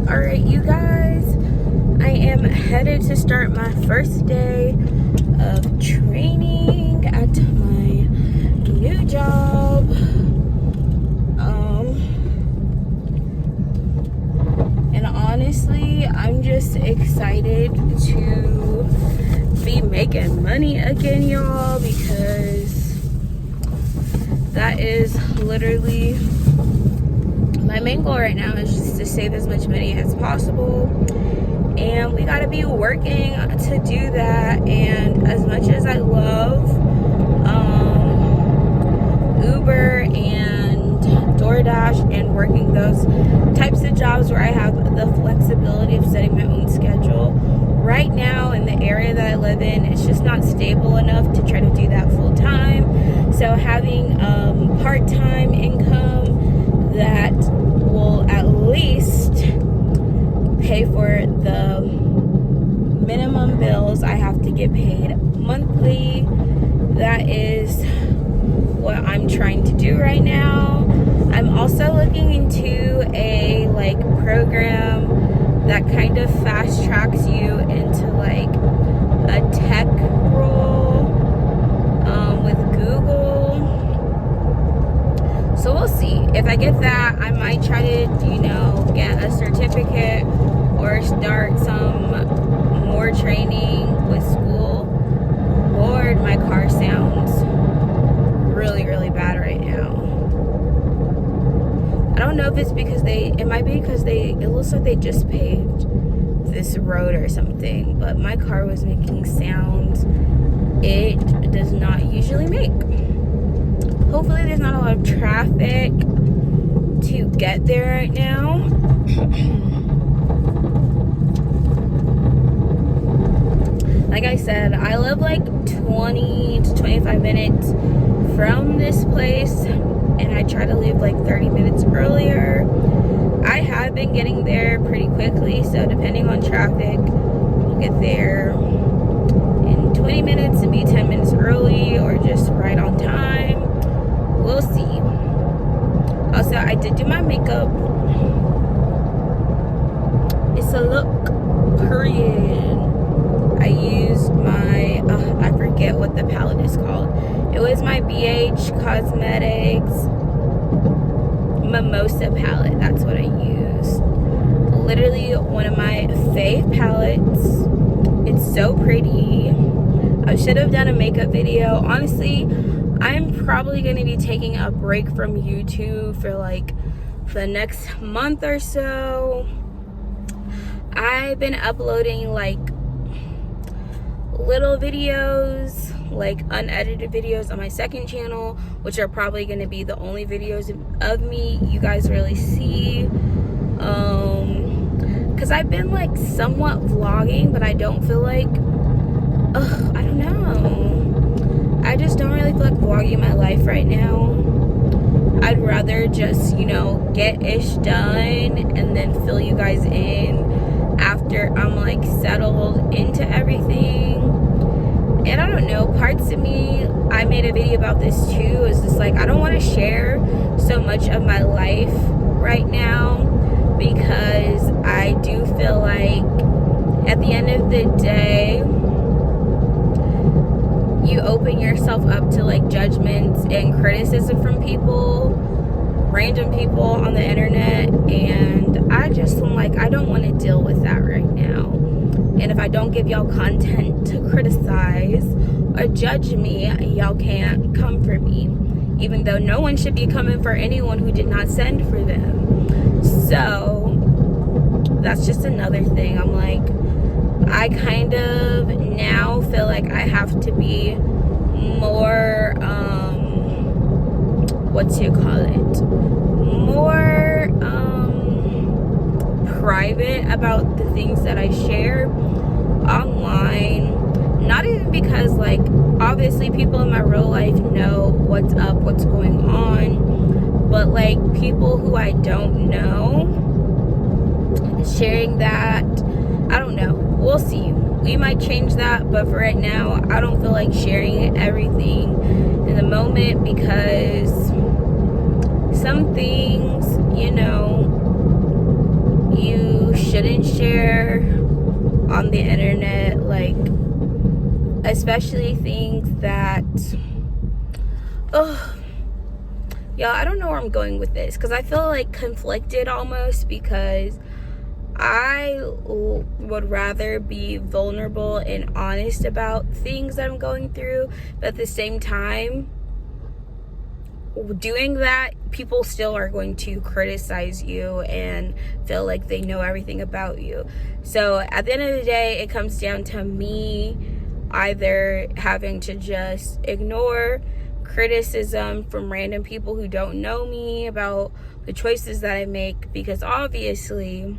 Alright, you guys, I am headed to start my first day of training at my new job. And honestly, I'm just excited to be making money again, y'all, because that is literally my main goal right now, is just to save as much money as possible, and we gotta be working to do that. And as much as I love Uber and DoorDash and working those types of jobs where I have the flexibility of setting my own schedule, right now in the area that I live in, it's just not stable enough to try to do that full time. So having part-time income that will at least pay for the minimum bills I have to get paid monthly, that is what I'm trying to do right now. I'm also looking into a program that kind of fast tracks you into a tech role with Google. So we'll see. If I get that, I might try to, get a certificate or start some more training with school. Lord, my car sounds really, really bad right now. I don't know if it's because it looks like they just paved this road or something, but my car was making sounds it does not usually make. Hopefully there's not a lot of traffic to get there right now. Like I said, I live 20 to 25 minutes from this place, and I try to leave 30 minutes earlier. I have been getting there pretty quickly, so depending on traffic, we'll get there in 20 minutes and be 10 minutes early, or just right on time. We'll see. Also, I did do my makeup. It's a look, period. I used my, I forget what the palette is called. It was my BH Cosmetics Mimosa palette. That's what I used. Literally one of my fave palettes. It's so pretty. I should have done a makeup video. Honestly, I'm probably going to be taking a break from YouTube for the next month or so. I've been uploading little videos, unedited videos on my second channel, which are probably going to be the only videos of me you guys really see. Because I've been somewhat vlogging, but I don't feel I don't know. I just don't really feel like vlogging my life right now. I'd rather just, get ish done and then fill you guys in after I'm settled into everything. And I don't know, parts of me, I made a video about this too, is just I don't want to share so much of my life right now, because I do feel at the end of the day, you open yourself up to judgments and criticism from people, random people on the internet, and I just am I don't want to deal with that right now. And if I don't give y'all content to criticize or judge me, y'all can't come for me, even though no one should be coming for anyone who did not send for them. So that's just another thing. I'm I kind of now feel I have to be more, more private about the things that I share online. Not even because obviously people in my real life know what's up, what's going on, but people who I don't know, sharing that, I don't know, we'll see. We might change that, but for right now, I don't feel sharing everything in the moment, because some things, you shouldn't share on the internet, like especially things that, y'all, I don't know where I'm going with this, because I feel like conflicted almost, because I would rather be vulnerable and honest about things that I'm going through, but at the same time, doing that, people still are going to criticize you and feel like they know everything about you. So at the end of the day, it comes down to me either having to just ignore criticism from random people who don't know me about the choices that I make, because obviously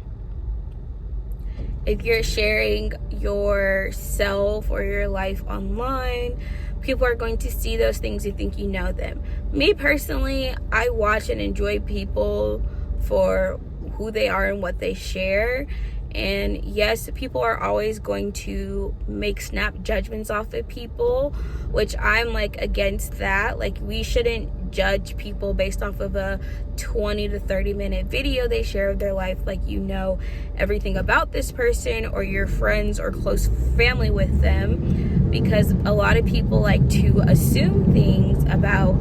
if you're sharing yourself or your life online, people are going to see those things and think you know them. Me personally, I watch and enjoy people for who they are and what they share. And yes, people are always going to make snap judgments off of people, which I'm like against that. Like, we shouldn't judge people based off of a 20 to 30 minute video they share of their life, like you know everything about this person or your friends or close family with them, because a lot of people like to assume things about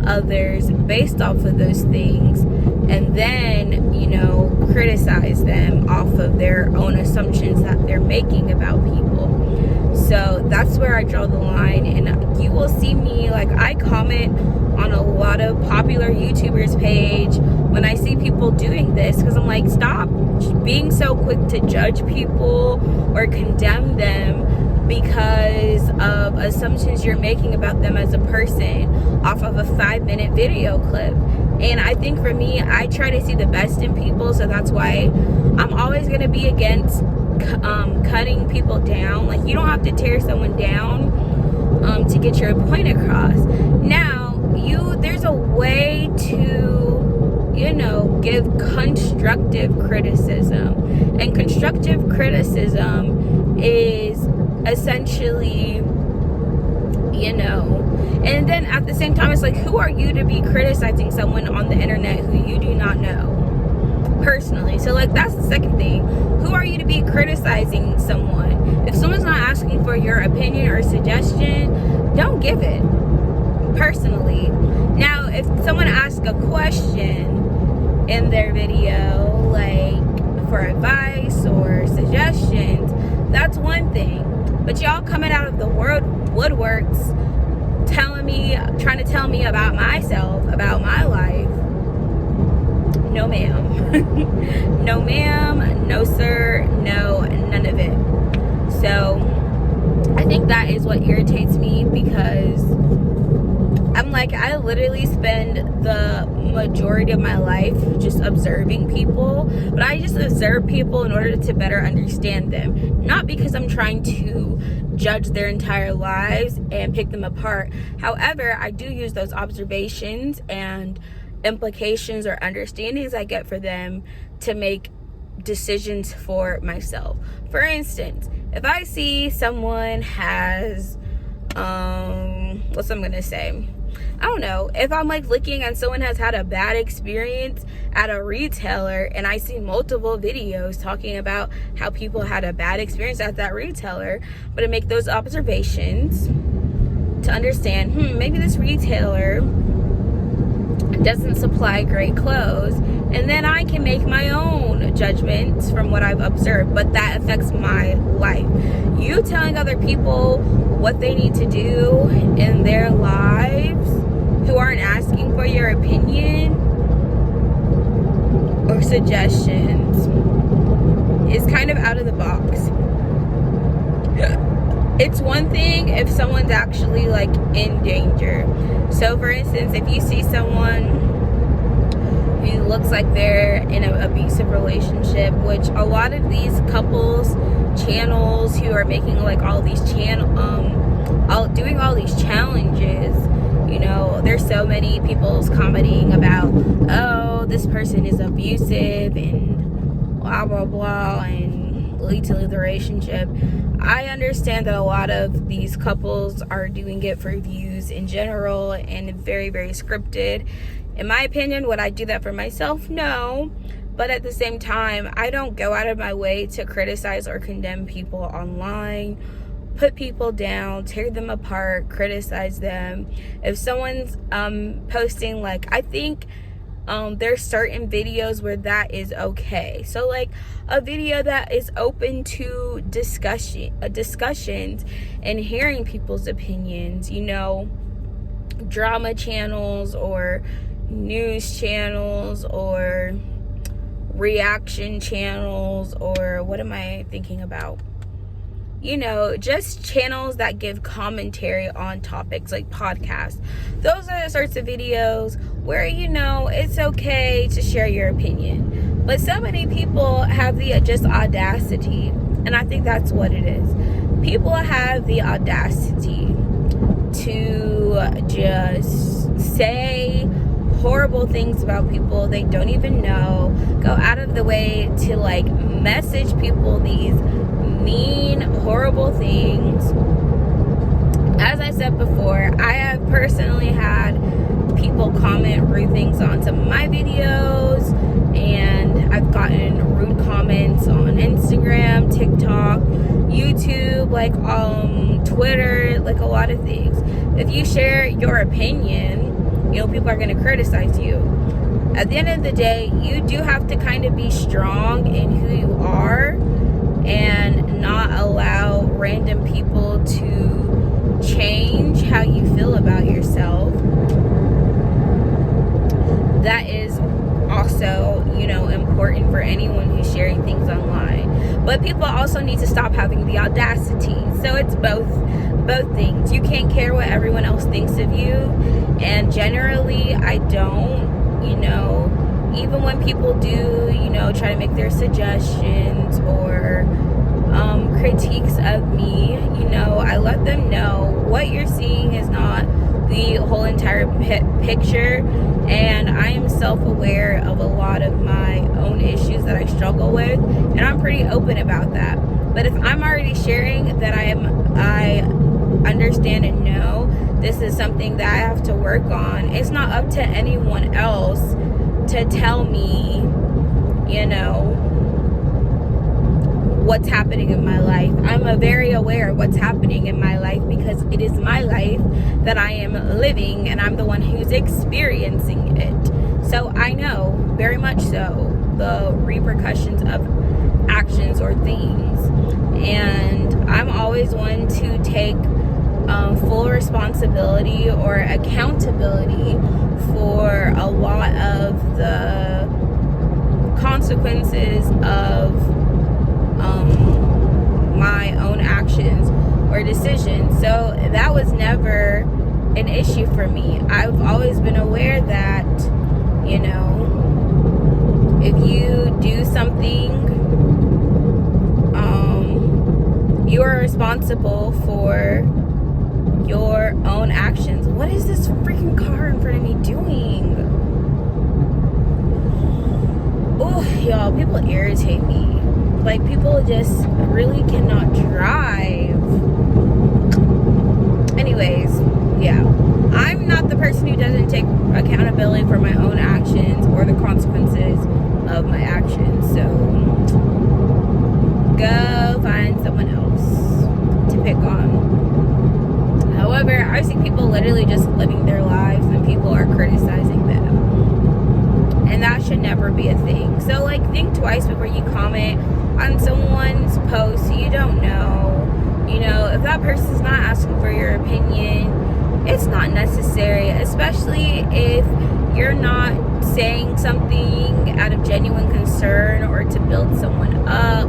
others based off of those things, and then, you know, criticize them off of their own assumptions that they're making about people. So that's where I draw the line. And you will see me, like, I comment on a lot of popular YouTubers' page when I see people doing this, because I'm like, stop being so quick to judge people or condemn them because of assumptions you're making about them as a person off of a 5-minute video clip. And I think for me, I try to see the best in people, so that's why I'm always going to be against cutting people down. Like, you don't have to tear someone down to get your point across. Now, there's a way to, you know, give constructive criticism. And constructive criticism is essentially, you know, and then at the same time, it's like, who are you to be criticizing someone on the internet who you do not know personally? So, like, that's the second thing. Who are you to be criticizing someone? If someone's not asking for your opinion or suggestion, don't give it personally. Now, if someone asks a question in their video, like for advice or suggestions, that's one thing. But y'all coming out of the woodworks trying to tell me about myself, about my life, no ma'am. No ma'am, no sir, no, none of it. So I think that is what irritates me, because I'm like, I literally spend the majority of my life just observing people, but I just observe people in order to better understand them, not because I'm trying to judge their entire lives and pick them apart. However, I do use those observations and implications or understandings I get for them to make decisions for myself. For instance, if I see someone has what's I'm gonna say, I don't know, if I'm like looking and someone has had a bad experience at a retailer, and I see multiple videos talking about how people had a bad experience at that retailer, but to make those observations to understand, maybe this retailer doesn't supply great clothes, and then I can make my own judgments from what I've observed, but that affects my life. You telling other people what they need to do in their lives who aren't asking for your opinion or suggestions is kind of out of the box. It's one thing if someone's actually like in danger. So for instance, if you see someone who looks like they're in an abusive relationship, which a lot of these couples channels who are making like all these doing all these challenges, you know, there's so many people's commenting about, oh, this person is abusive and blah blah blah and lead to the relationship. I understand that a lot of these couples are doing it for views in general and very, very scripted. In my opinion, would I do that for myself? No. But at the same time, I don't go out of my way to criticize or condemn people online, put people down, tear them apart, criticize them. If someone's posting, like, I think there's certain videos where that is okay. So like a video that is open to discussions and hearing people's opinions, you know, drama channels or news channels or reaction channels, or what am I thinking about? You know, just channels that give commentary on topics, like podcasts. Those are the sorts of videos where, you know, it's okay to share your opinion. But so many people have the just audacity, and I think that's what it is. People have the audacity to just say horrible things about people they don't even know, go out of the way to like message people these mean, horrible things. As I said before, I have personally had people comment rude things on some of my videos, and I've gotten rude comments on Instagram, TikTok, YouTube, like Twitter, like a lot of things. If you share your opinion, you know, people are going to criticize you. At the end of the day, you do have to kind of be strong in who you are and not allow random people to change how you feel about yourself. That is also, you know, important for anyone who's sharing things online. But people also need to stop having the audacity. So it's both things. You can't care what everyone else thinks of you, and generally I don't, you know, even when people do, you know, try to make their suggestions or critiques of me, you know, I let them know what you're seeing is not the whole entire picture, and I am self-aware of a lot of my own issues that I struggle with, and I'm pretty open about that. But if I'm already sharing that I understand and know this is something that I have to work on, it's not up to anyone else to tell me, you know, what's happening in my life. I'm very aware of what's happening in my life because it is my life that I am living, and I'm the one who's experiencing it. So I know, very much so, the repercussions of actions or things. And I'm always one to take full responsibility or accountability for a lot of the consequences of my own actions or decisions. So that was never an issue for me. I've always been aware that, you know, if you do something, you are responsible for your own actions. What is this freaking car in front of me doing? Oh, y'all, people irritate me. Like, people just really cannot drive. Anyways, yeah. I'm not the person who doesn't take accountability for my own actions or the consequences of my actions. So, go find someone else to pick on. However, I see people literally just living their lives and people are criticizing them. And that should never be a thing. So, like, think twice before you comment on someone's post you don't know. You know, if that person's not asking for your opinion, it's not necessary, especially if you're not saying something out of genuine concern or to build someone up.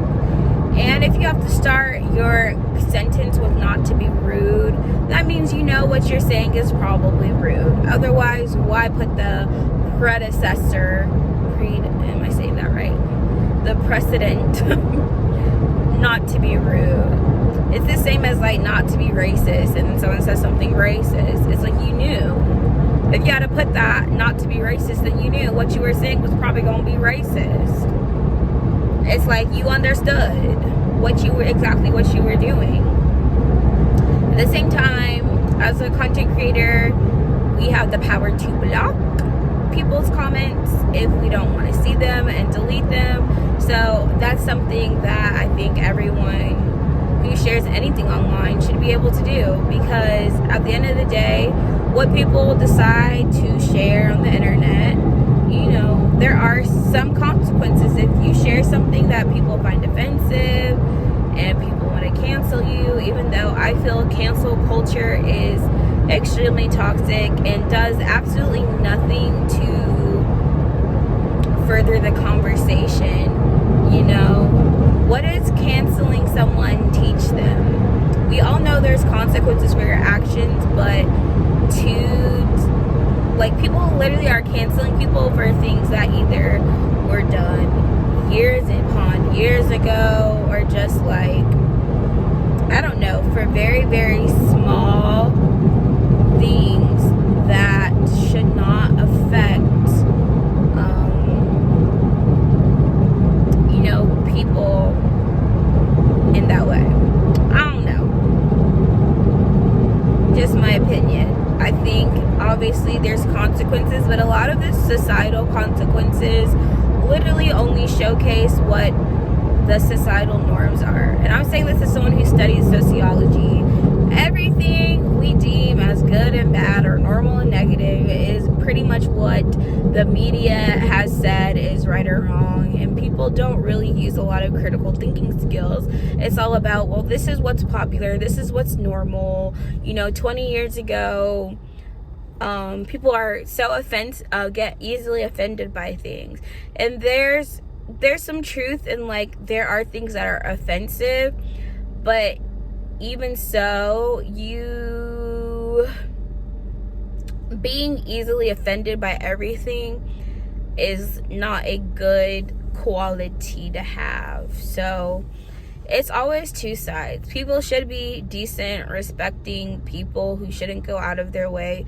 And if you have to start your sentence with "not to be rude," that means you know what you're saying is probably rude. Otherwise, why put the predecessor, am I saying that right? The precedent, not to be rude. It's the same as like not to be racist, and then someone says something racist. It's like you knew. If you had to put that not to be racist, then you knew what you were saying was probably going to be racist. It's like you understood exactly what you were doing. At the same time, as a content creator, we have the power to block people's comments if we don't want to see them, and delete them. So that's something that I think everyone who shares anything online should be able to do, because at the end of the day, what people decide to share on the internet, you know, there are some consequences. If you share something that people find offensive and people want to cancel you, even though I feel cancel culture is extremely toxic and does absolutely nothing to further the conversation, you know, what does canceling someone teach them? We all know there's consequences for your actions, but people literally are canceling people for things that either were done years upon years ago, or just like, I don't know, for very, very small things that should not affect, you know, people in that way. I don't know. Just my opinion. I think obviously there's consequences, but a lot of the societal consequences literally only showcase what the societal norms are. And I'm saying this as someone who studies sociology. Everything we deem as good and bad, or normal and negative, is pretty much what the media has said is right or wrong, and people don't really use a lot of critical thinking skills. It's all about, well, this is what's popular, this is what's normal. You know, 20 years ago, people are so get easily offended by things, and there's some truth in, like, there are things that are offensive, but even so, you being easily offended by everything is not a good quality to have. So it's always two sides. People should be decent, respecting people who shouldn't go out of their way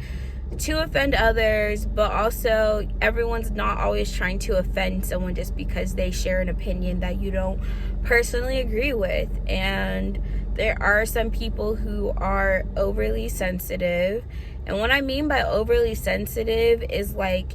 to offend others, but also everyone's not always trying to offend someone just because they share an opinion that you don't personally agree with. And there are some people who are overly sensitive, and what I mean by overly sensitive is, like,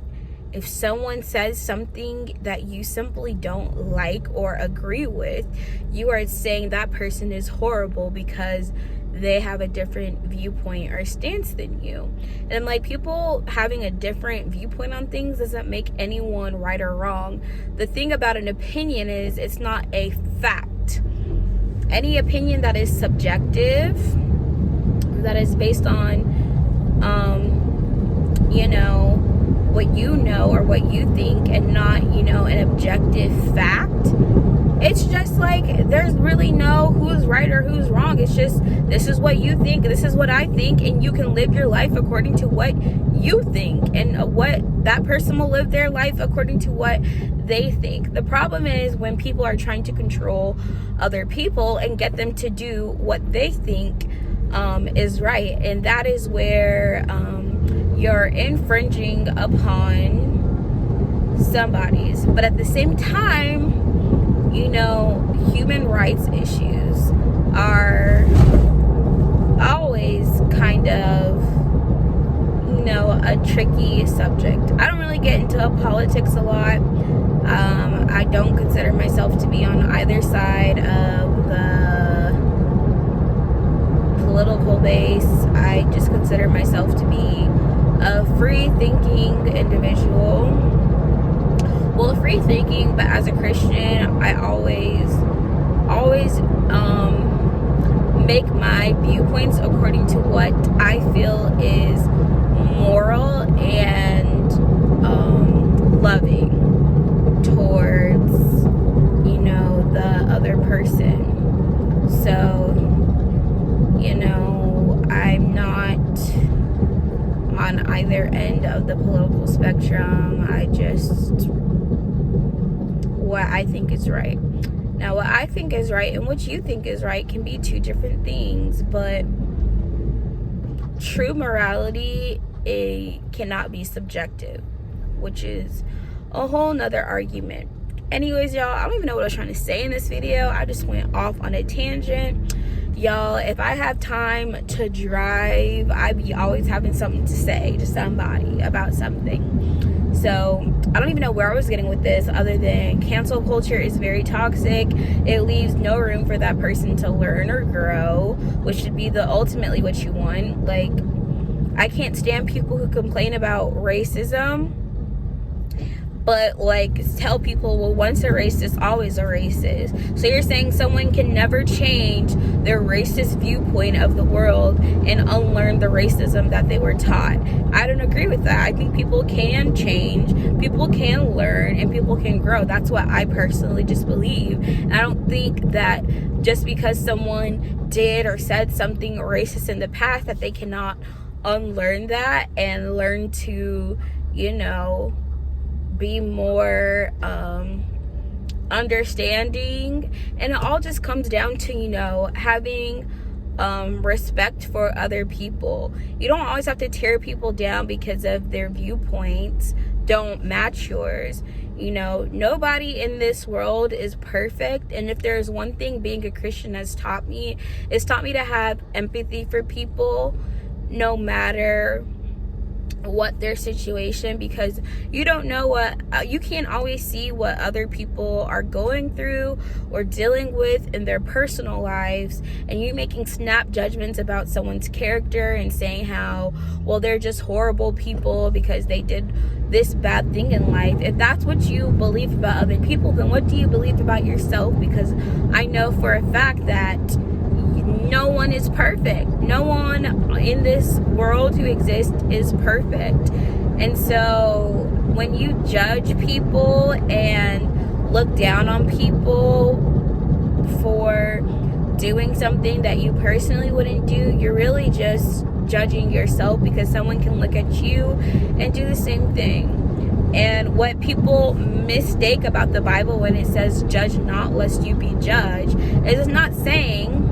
if someone says something that you simply don't like or agree with, you are saying that person is horrible because they have a different viewpoint or stance than you. And, like, people having a different viewpoint on things doesn't make anyone right or wrong. The thing about an opinion is it's not a fact. Any opinion that is subjective, that is based on you know, what you know or what you think, and not, you know, an objective fact, it's just like, there's really no who's right or who's wrong. It's just, this is what you think, this is what I think, and you can live your life according to what you think, and what that person will live their life according to what they think. The problem is when people are trying to control other people and get them to do what they think is right, and that is where you're infringing upon somebody's. But at the same time, you know, human rights issues are always kind of, you know, a tricky subject. I don't really get into politics a lot. I don't consider myself to be on either side of the political base. I just consider myself to be a free-thinking individual. Well, free-thinking, but as a Christian, I always make my viewpoints according to what I feel is moral and loving towards, you know, the other person. So, you know, I'm not on either end of the political spectrum. I just, what I think is right. Now, what I think is right and what you think is right can be two different things, but true morality, it cannot be subjective, which is a whole nother argument. Anyways, y'all, I don't even know what I was trying to say in this video. I just went off on a tangent. Y'all, if I have time to drive, I be always having something to say to somebody about something. So I don't even know where I was getting with this, other than cancel culture is very toxic. It leaves no room for that person to learn or grow, which should be the ultimately what you want. Like, I can't stand people who complain about racism, but like tell people, well, once a racist, always a racist. So you're saying someone can never change their racist viewpoint of the world and unlearn the racism that they were taught. I don't agree with that. I think people can change, people can learn, and people can grow. That's what I personally just believe. And I don't think that just because someone did or said something racist in the past that they cannot unlearn that and learn to, you know, be more understanding. And it all just comes down to, you know, having respect for other people. You don't always have to tear people down because of their viewpoints don't match yours. You know, nobody in this world is perfect, and if there's one thing being a Christian has taught me, it's taught me to have empathy for people no matter what their situation, because you don't know what you can't always see what other people are going through or dealing with in their personal lives, and you making snap judgments about someone's character and saying how, well, they're just horrible people because they did this bad thing in life. If that's what you believe about other people, then what do you believe about yourself? Because I know for a fact that no one is perfect. No one in this world who exists is perfect. And so when you judge people and look down on people for doing something that you personally wouldn't do, you're really just judging yourself, because someone can look at you and do the same thing. And what people mistake about the Bible when it says judge not lest you be judged, is it's not saying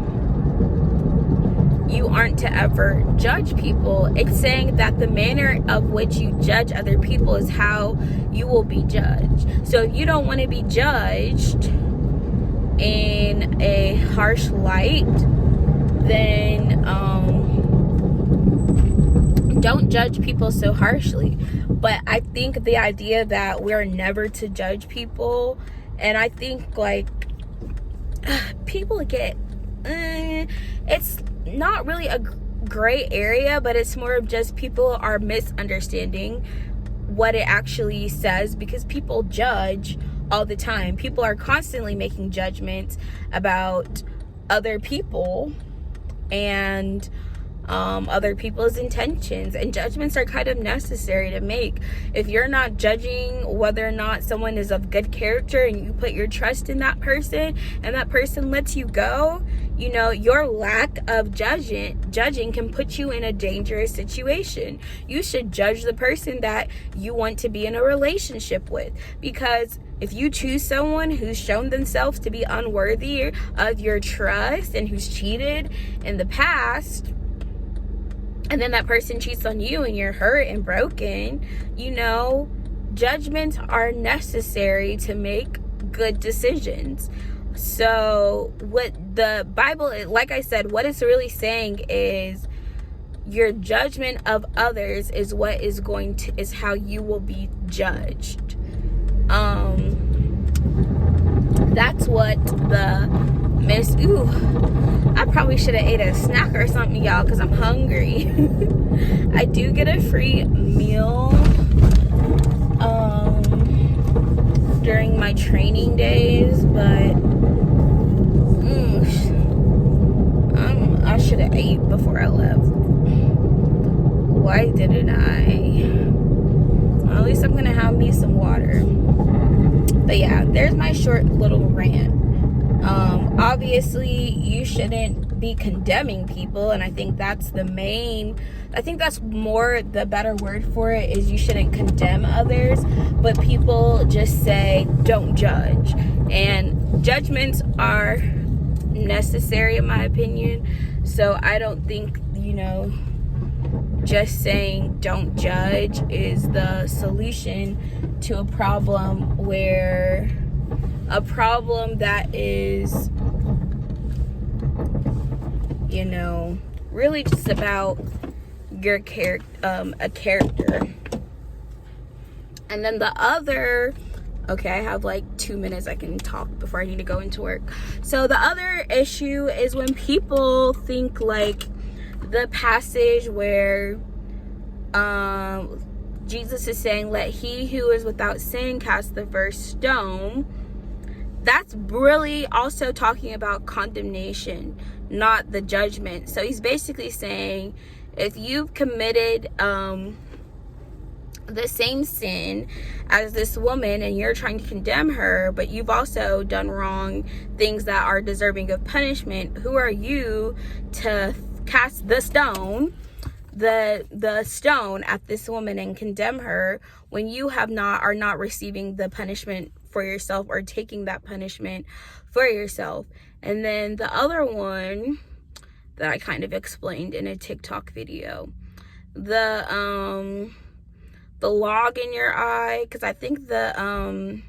you aren't to ever judge people. It's saying that the manner of which you judge other people is how you will be judged. So if you don't want to be judged in a harsh light, then don't judge people so harshly. But I think the idea that we're never to judge people, and I think like people get it's not really a gray area, but it's more of just people are misunderstanding what it actually says, because people judge all the time. People are constantly making judgments about other people and other people's intentions, and judgments are kind of necessary to make. If you're not judging whether or not someone is of good character and you put your trust in that person and that person lets you go, you know, your lack of judging can put you in a dangerous situation. You should judge the person that you want to be in a relationship with, because if you choose someone who's shown themselves to be unworthy of your trust and who's cheated in the past, and then that person cheats on you and you're hurt and broken, you know, judgments are necessary to make good decisions. So what the Bible, like I said, what it's really saying is your judgment of others is what is going to, is how you will be judged. That's what the I probably should have ate a snack or something, y'all, because I'm hungry. I do get a free meal during my training days, but I should have ate before I left. Why didn't I? Well, at least I'm gonna have me some water. But yeah, there's my short little rant. Obviously you shouldn't be condemning people, and I think that's more the better word for it, is you shouldn't condemn others, but people just say don't judge, and judgments are necessary in my opinion. So I don't think, you know, just saying don't judge is the solution to a problem that is, you know, really just about your a character. And then the other, okay, I have like 2 minutes I can talk before I need to go into work. So the other issue is when people think like the passage where Jesus is saying, let he who is without sin cast the first stone. That's really also talking about condemnation, not the judgment. So he's basically saying, if you've committed the same sin as this woman and you're trying to condemn her, but you've also done wrong things that are deserving of punishment, who are you to cast the stone at this woman and condemn her when you are not receiving the punishment for yourself or taking that punishment for yourself? And then the other one that I kind of explained in a TikTok video, the log in your eye, because I think a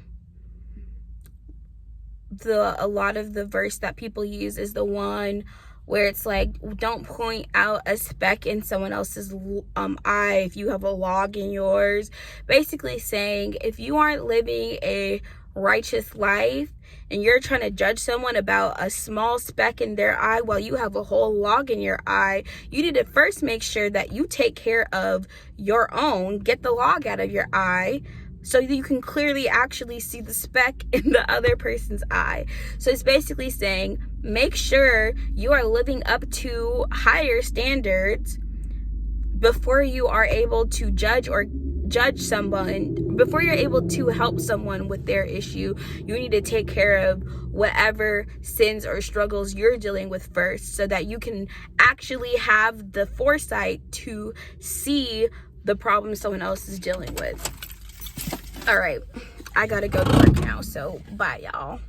lot of the verse that people use is the one where it's like, don't point out a speck in someone else's eye if you have a log in yours. Basically saying, if you aren't living a righteous life and you're trying to judge someone about a small speck in their eye while you have a whole log in your eye, you need to first make sure that you take care of your own, get the log out of your eye, so you can clearly actually see the speck in the other person's eye. So it's basically saying, make sure you are living up to higher standards before you are able to judge someone. Before you're able to help someone with their issue, you need to take care of whatever sins or struggles you're dealing with first, so that you can actually have the foresight to see the problem someone else is dealing with. All right, I gotta go to work now, so bye, y'all.